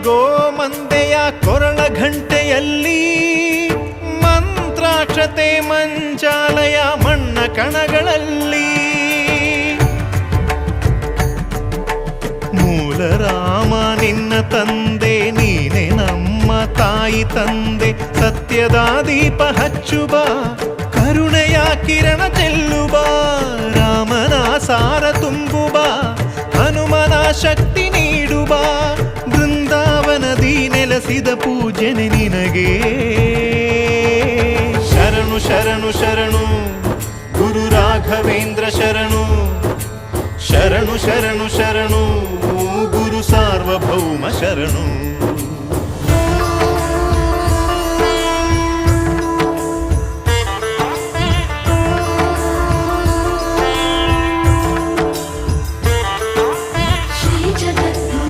ಗೋಮಂದೆಯ ಕೊರಳ ಘಂಟೆಯಲ್ಲಿ ಮಂತ್ರಾಕ್ಷತೆ ಮಂಚಾಲಯ ಮಣ್ಣ ಕಣಗಳಲ್ಲಿ ಮೂಲ ರಾಮ ನಿನ್ನ ತಂದೆ ನೀನೆ ನಮ್ಮ ತಾಯಿ ತಂದೆ ಸತ್ಯದ ದೀಪ ಹಚ್ಚುಬ ಕರುಣೆಯ ಕಿರಣ ಚೆಲ್ಲುಬ ರಾಮನ ಸಾರ ತುಂಬುಬ ಹನುಮನ ಶಕ್ತಿ ನೀಡುಬ ಬೃಂದಾವನದಿ ನೆಲೆಸಿದ ಪೂಜನೆ ನಿನಗೆ ಶರಣು ಶರಣು ಶರಣು ಗುರು ರಾಘವೇಂದ್ರ ಶರಣು ಶರಣು ಶರಣು ಶರಣು ಗುರು ಸಾರ್ವಭೌಮ ಶರಣು